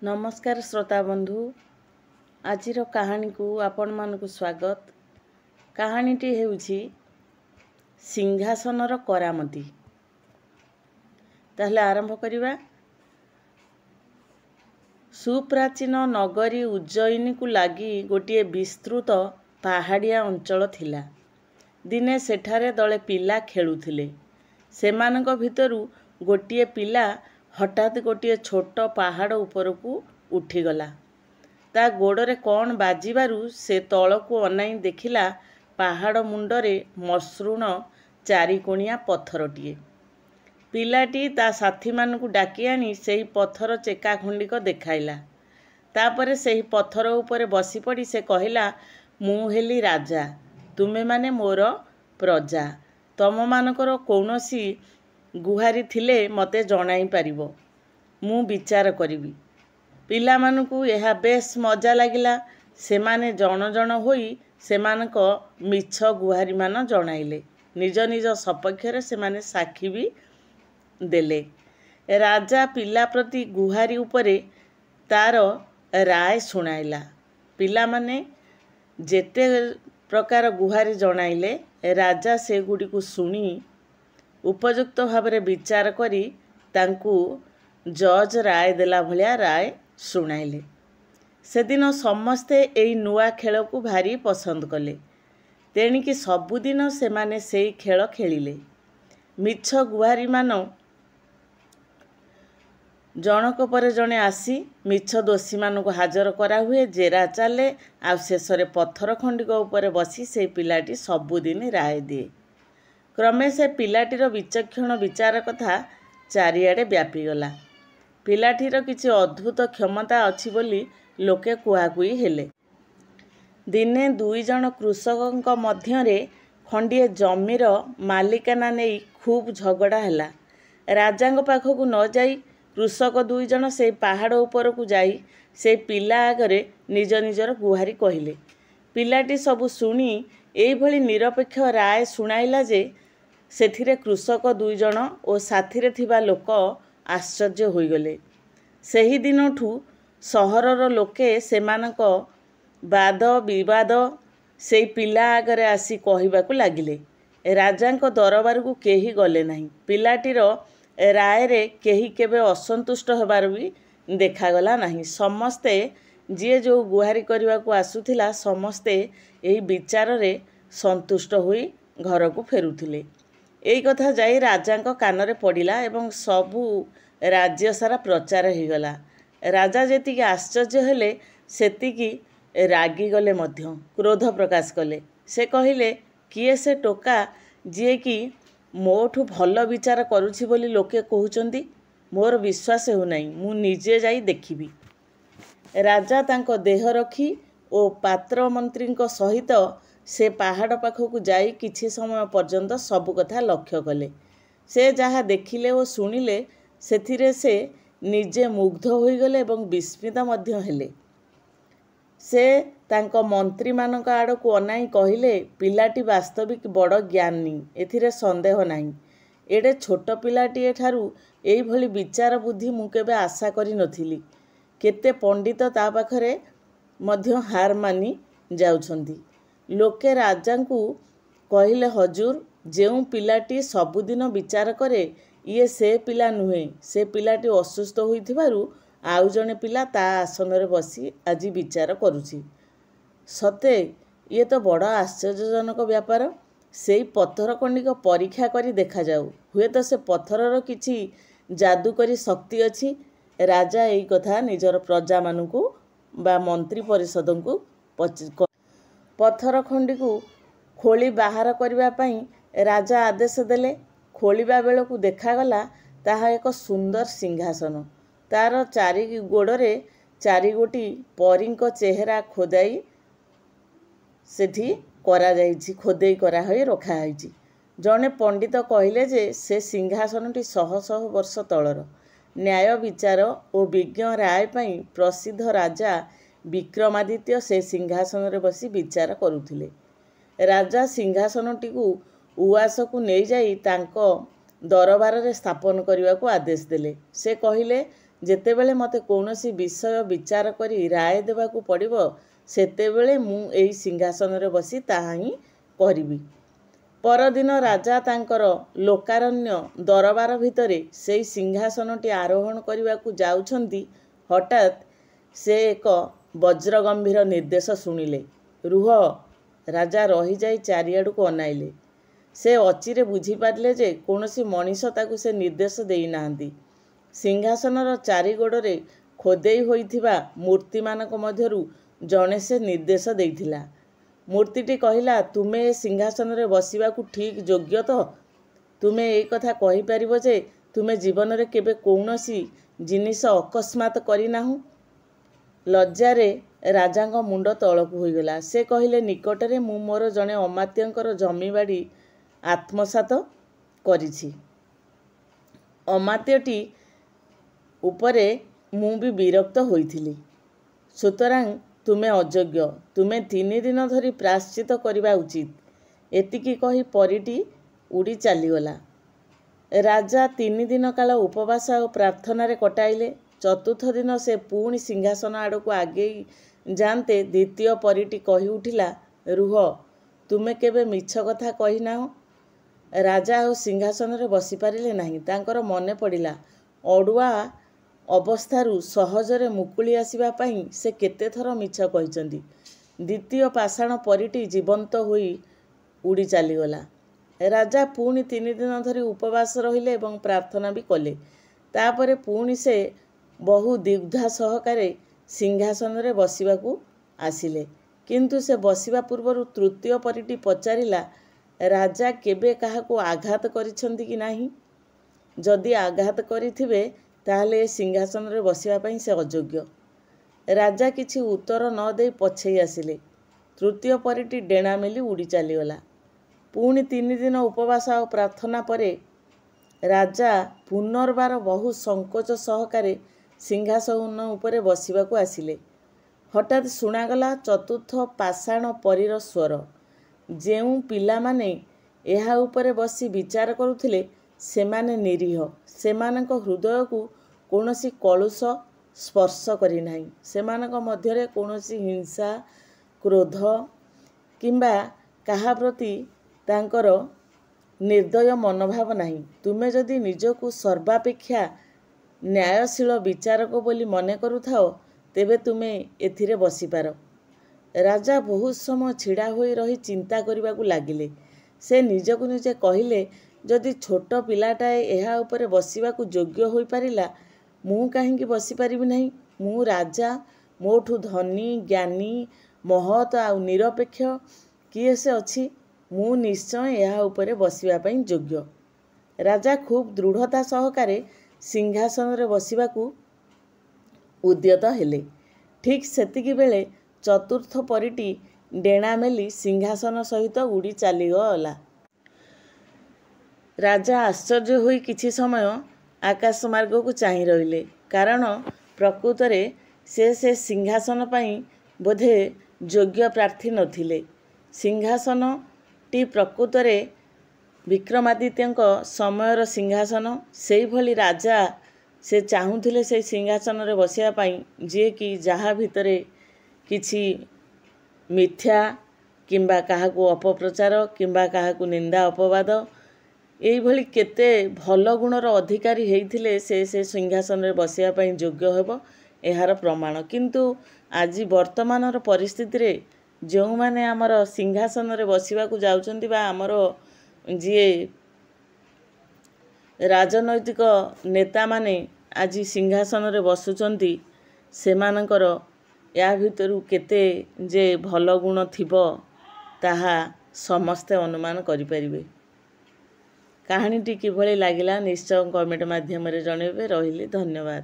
नमस्कार श्रोता बंधु आजिर कहानी को आपण मानक स्वागत। कहानीटी हेउछि सिंहासनर करामती। ताहले आरंभ करिबा। सुप्राचीन नगरी उज्जयिनी को लागी गोटे विस्तृत पहाड़िया अंचल थिला। दिने सेठारे दले पिला खेलुथिले। सेमानक भितरु गोटे पिला हठात गोटे छोट पहाड़ उपरकू उठीगला। ता गोड़े कौन बाजिबारु से तलकू अनाई देखिला पहाड़ मुंडरे मसृण चारिकोणिया पत्थरटीए। पिलाटी ता साथी मानकू डाकी आनी सेही पत्थर चेका खंडिक देखाइला। तापरे सेही पत्थर उपरे बसी पड़ी से कहिला, मु हेली राजा, तुमे माने मोर प्रजा। तम मानकर कौनसी गुहारी थिले मते जणाई पारिबो, मु विचार करिबी। पिला मानकू यह बेस मजा लागिला। सेमाने जण जण होई सेमानक मिछ गुहारी मान जणाइले। निज निज सपक्षरे सेमाने साक्षी भी देले। राजा पिला प्रति गुहारी उपरे तार राय सुनाइला। पिला माने जेते प्रकार गुहारी जणाइले राजा से गुडी को सुनी उपयुक्त भावरे विचार करी तांकू जज राय देला भलिया राय सुनाइले। सेदिन समस्ते एई नुआ खेल को भारी पसंद कले। तेणिकी सबुदिन सेमाने सेई खेल खेलिले। मिछ गुहारी मान जनक पर जणे आसी मिछ दोषी मानक हाजर करा हुए, जेरा चले आ शेषरे पत्थर खंडिक उपरे बसी से पिलाटी सबुदिन राय दिए। क्रमे से पिलाटीर विचक्षण विचार कथा चारिआडे व्यापीगला। पिलाटीर किछि अद्भुत क्षमता अछि बोली लोके कुहाकुई हेले। दिने दुई जन कृषकक मध्यरे खंडिए जमीर मालिकाना नेई खूब झगड़ा हैला। राजांग पाखकू न जाई कृषक दुई जन से पहाड़ उपरकू जाई से पिला आगरे निज निजर गुहारी कहिले। पिलाटी सबु शुणी एई भली निरपेक्ष राय सुनाइला जे सेथिरे कृषक दुई जन ओ साथिरे थिबा लोक आश्चर्य होइगले। सेही दिनठू सहरर लोके सेमानक वाद विवाद सेई पिला आगरे आसी कहिबाकू लागिले। राजांक दरबारकू केही गले नाही। पिलाटीर राय रे केही केबे असंतुष्ट हेबार भी देखागला नाही। समस्ते जिए जो गुहारी करबाकू आसुथिला समस्ते एही विचार रे संतुष्ट होई घरकू फेरुथिले। एई कथा जाई राजांक कानरे पड़िला एवं सबू राज्य सारा प्रचार होगला। राजा जेतिकी आश्चर्य हेले सेतिकी रागी गले मध्य क्रोध प्रकाश कले। से कहिले, किए से टोका जिए कि मोठू भल विचार करुछि बोली लोके कहउचंदी। मोर विश्वास हो नाही, मु निजे जाई देखिबी। राजा तांको देह रखी ओ पात्र मंत्रींक सहित से पहाड़ पाखकू जाई किछि समय पर्यंत सबु कथा लक्ष्य कले। से जहा देखिले ओ सुनिले सेथिरे से निजे मुग्ध होइगले एवं विस्मित मध्य हेले। से तांको मंत्री मानक आड़कू अनाई कहिले, पिलाटी वास्तविक बड़ ज्ञानी, एथिरे संदेह नाही। एडे छोट पिलाटी एठारू एई भली विचार बुद्धि मु केबे आशा करि नथिली। केते पंडित ता पाखरे मध्य हार मानी जाउछंती। लोके राजांकू कहिले, हजूर, जेउ पिलाटी सबुदिन विचार करे ये से पिला नुहे। से पिलाटी असुस्थ होइथिबारु आउ जने पिला ता आसनरे बसी आजी विचार करुछि। सते ये तो बड़ आश्चर्यजनक व्यापार। सेई पत्थर खंडिक परीक्षा करी देखा जाऊ, हुए तो से पत्थरर किछि जादूकरी शक्ति अछि। राजा एई कथा निजर प्रजा मानकू बा मंत्री परिषदंकू पत्थर खंडिकू खोली बाहर करबा पई राजा आदेश देले। खोलिबा बेलकू देखागला ताहा एक सुंदर सिंहासन। तार चारि गोड़रे चारि गोटी परींक चेहरा खोदाई सेठी करा जाइछि, खोदेई करा होई रखा होइछि। जने पंडित कहिले जे से सिंहासनटी शह शह वर्ष तलर। न्याय विचार और विज्ञ राय पई प्रसिद्ध राजा विक्रमादित्य से सिंहासन रे बसी विचार करुथिले। राजा सिंहासनटी को उआस को नहीं जाई तांको दरबार रे स्थापन करने को आदेश देले। से कहिले ଯେତେବେଳେ ମୋତେ କୌଣସି ବିଷୟ ବିଚାର କରି ରାୟ ଦେବାକୁ ପଡ଼ିବ ସେତେବେଳେ ମୁଁ ଏହି ସିଂହାସନରେ ବସି ତାହା ହିଁ କରିବି। ପରଦିନ ରାଜା ତାଙ୍କର ଲୋକାରଣ୍ୟ ଦରବାର ଭିତରେ ସେହି ସିଂହାସନଟି ଆରୋହଣ କରିବାକୁ ଯାଉଛନ୍ତି। ହଠାତ୍ ସେ ଏକ ବଜ୍ରଗମ୍ଭୀର ନିର୍ଦ୍ଦେଶ ଶୁଣିଲେ। ରୁହ। ରାଜା ରହିଯାଇ ଚାରିଆଡ଼କୁ ଅନାଇଲେ। ସେ ଅଚିରେ ବୁଝିପାରିଲେ ଯେ କୌଣସି ମଣିଷ ତାକୁ ସେ ନିର୍ଦ୍ଦେଶ ଦେଇନାହାନ୍ତି। ସିଂହାସନର ଚାରିଗୋଡ଼ରେ ଖୋଦେଇ ହୋଇଥିବା ମୂର୍ତ୍ତିମାନଙ୍କ ମଧ୍ୟରୁ ଜଣେ ସେ ନିର୍ଦ୍ଦେଶ ଦେଇଥିଲା। ମୂର୍ତ୍ତିଟି କହିଲା, ତୁମେ ଏ ସିଂହାସନରେ ବସିବାକୁ ଠିକ୍ ଯୋଗ୍ୟ ତ? ତୁମେ ଏଇ କଥା କହିପାରିବ ଯେ ତୁମେ ଜୀବନରେ କେବେ କୌଣସି ଜିନିଷ ଅକସ୍ମାତ୍ କରିନାହୁଁ? ଲଜ୍ଜାରେ ରାଜାଙ୍କ ମୁଣ୍ଡ ତଳକୁ ହୋଇଗଲା। ସେ କହିଲେ, ନିକଟରେ ମୁଁ ମୋର ଜଣେ ଅମାତ୍ୟଙ୍କର ଜମିବାଡ଼ି ଆତ୍ମସାତ କରିଛି। ଅମାତ୍ୟଟି ଉପରେ ମୁଁ ବି ବିରକ୍ତ ହୋଇଥିଲି। ସୁତରାଂ ତୁମେ ଅଯୋଗ୍ୟ। ତୁମେ 3 ଦିନ ଧରି ପ୍ରାୟଶ୍ଚିତ କରିବା ଉଚିତ। ଏତିକି କହି ପରୀଟି ଉଡ଼ି ଚାଲିଗଲା। ରାଜା 3 ଦିନ କାଳ ଉପବାସ ଆଉ ପ୍ରାର୍ଥନାରେ କଟାଇଲେ। ଚତୁର୍ଥ ଦିନ ସେ ପୁଣି ସିଂହାସନ ଆଡ଼କୁ ଆଗେଇ ଯାଆନ୍ତେ ଦ୍ୱିତୀୟ ପରୀଟି କହି ଉଠିଲା, ରୁହ। ତୁମେ କେବେ ମିଛ କଥା କହିନାହଁ। ରାଜା ଆଉ ସିଂହାସନରେ ବସିପାରିଲେ ନାହିଁ। ତାଙ୍କର ମନେ ପଡ଼ିଲା, ଅଡ଼ୁଆ ଅବସ୍ଥାରୁ ସହଜରେ ମୁକୁଳି ଆସିବା ପାଇଁ ସେ କେତେଥର ମିଛ କହିଛନ୍ତି। ଦ୍ୱିତୀୟ ପାଷାଣ ପରୀଟି ଜୀବନ୍ତ ହୋଇ ଉଡ଼ି ଚାଲିଗଲା। ରାଜା ପୁଣି 3 ଦିନ ଧରି ଉପବାସ ରହିଲେ ଏବଂ ପ୍ରାର୍ଥନା ବି କଲେ। ତାପରେ ପୁଣି ସେ ବହୁ ଦ୍ୱିଧା ସହକାରେ ସିଂହାସନରେ ବସିବାକୁ ଆସିଲେ। କିନ୍ତୁ ସେ ବସିବା ପୂର୍ବରୁ ତୃତୀୟ ପରୀଟି ପଚାରିଲା, ରାଜା କେବେ କାହାକୁ ଆଘାତ କରିଛନ୍ତି କି ନାହିଁ? ଯଦି ଆଘାତ କରିଥିବେ ତାହେଲେ ଏ ସିଂହାସନରେ ବସିବା ପାଇଁ ସେ ଅଯୋଗ୍ୟ। ରାଜା କିଛି ଉତ୍ତର ନ ଦେଇ ପଛେଇ ଆସିଲେ। ତୃତୀୟ ପରୀଟି ଡେଣା ମେଲି ଉଡ଼ି ଚାଲିଗଲା। ପୁଣି 3 ଦିନ ଉପବାସ ଆଉ ପ୍ରାର୍ଥନା ପରେ ରାଜା ପୁନର୍ବାର ବହୁ ସଙ୍କୋଚ ସହକାରେ ସିଂହାସନ ଉପରେ ବସିବାକୁ ଆସିଲେ। ହଠାତ୍ ଶୁଣାଗଲା ଚତୁର୍ଥ ପାଷାଣ ପରୀର ସ୍ୱର। ଯେଉଁ ପିଲାମାନେ ଏହା ଉପରେ ବସି ବିଚାର କରୁଥିଲେ ସେମାନେ ନିରୀହ। ସେମାନଙ୍କ ହୃଦୟକୁ କୌଣସି କଳୁଷ ସ୍ପର୍ଶ କରିନାହିଁ। ସେମାନଙ୍କ ମଧ୍ୟରେ କୌଣସି ହିଂସା, କ୍ରୋଧ କିମ୍ବା କାହା ପ୍ରତି ତାଙ୍କର ନିର୍ଦ୍ଦୟ ମନୋଭାବ ନାହିଁ। ତୁମେ ଯଦି ନିଜକୁ ସର୍ବାପେକ୍ଷା ନ୍ୟାୟଶୀଳ ବିଚାରକ ବୋଲି ମନେ କରୁଥାଅ ତେବେ ତୁମେ ଏଥିରେ ବସିପାର। ରାଜା ବହୁତ ସମୟ ଛିଡ଼ା ହୋଇ ରହି ଚିନ୍ତା କରିବାକୁ ଲାଗିଲେ। ସେ ନିଜକୁ ନିଜେ କହିଲେ, ଯଦି ଛୋଟ ପିଲାଟାଏ ଏହା ଉପରେ ବସିବାକୁ ଯୋଗ୍ୟ ହୋଇପାରିଲା, ମୁଁ କାହିଁକି ବସିପାରିବି ନାହିଁ? ମୁଁ ରାଜା, ମୋଠୁ ଧନୀ, ଜ୍ଞାନୀ, ମହତ୍ ଆଉ ନିରପେକ୍ଷ କିଏ ସେ ଅଛି? ମୁଁ ନିଶ୍ଚୟ ଏହା ଉପରେ ବସିବା ପାଇଁ ଯୋଗ୍ୟ। ରାଜା ଖୁବ୍ ଦୃଢ଼ତା ସହକାରେ ସିଂହାସନରେ ବସିବାକୁ ଉଦ୍ୟତ ହେଲେ। ଠିକ୍ ସେତିକିବେଳେ ଚତୁର୍ଥ ପରୀଟି ଡେଣା ମେଲି ସିଂହାସନ ସହିତ ଉଡ଼ି ଚାଲିଗଲା। ରାଜା ଆଶ୍ଚର୍ଯ୍ୟ ହୋଇ କିଛି ସମୟ ଆକାଶ ମାର୍ଗକୁ ଚାହିଁ ରହିଲେ। କାରଣ ପ୍ରକୃତରେ ସେ ସିଂହାସନ ପାଇଁ ବୋଧେ ଯୋଗ୍ୟ ପ୍ରାର୍ଥୀ ନଥିଲେ। ସିଂହାସନଟି ପ୍ରକୃତରେ ବିକ୍ରମାଦିତ୍ୟଙ୍କ ସମୟର ସିଂହାସନ। ସେଇଭଳି ରାଜା ସେ ଚାହୁଁଥିଲେ ସେଇ ସିଂହାସନରେ ବସିବା ପାଇଁ, ଯିଏକି ଯାହା ଭିତରେ କିଛି ମିଥ୍ୟା କିମ୍ବା କାହାକୁ ଅପପ୍ରଚାର କିମ୍ବା କାହାକୁ ନିନ୍ଦା ଅପବାଦ ଏଇଭଳି କେତେ ଭଲ ଗୁଣର ଅଧିକାରୀ ହେଇଥିଲେ ସେ ସିଂହାସନରେ ବସିବା ପାଇଁ ଯୋଗ୍ୟ ହେବ ଏହାର ପ୍ରମାଣ। କିନ୍ତୁ ଆଜି ବର୍ତ୍ତମାନର ପରିସ୍ଥିତିରେ ଯେଉଁମାନେ ଆମର ସିଂହାସନରେ ବସିବାକୁ ଯାଉଛନ୍ତି ବା ଆମର ଯିଏ ରାଜନୈତିକ ନେତାମାନେ ଆଜି ସିଂହାସନରେ ବସୁଛନ୍ତି ସେମାନଙ୍କର ୟା ଭିତରୁ କେତେ ଯେ ଭଲ ଗୁଣ ଥିବ ତାହା ସମସ୍ତେ ଅନୁମାନ କରିପାରିବେ। କାହାଣୀଟି କିଭଳି ଲାଗିଲା ନିଶ୍ଚୟ କମେଣ୍ଟ ମାଧ୍ୟମରେ ଜଣାଇବେ। ରହିଲି, ଧନ୍ୟବାଦ।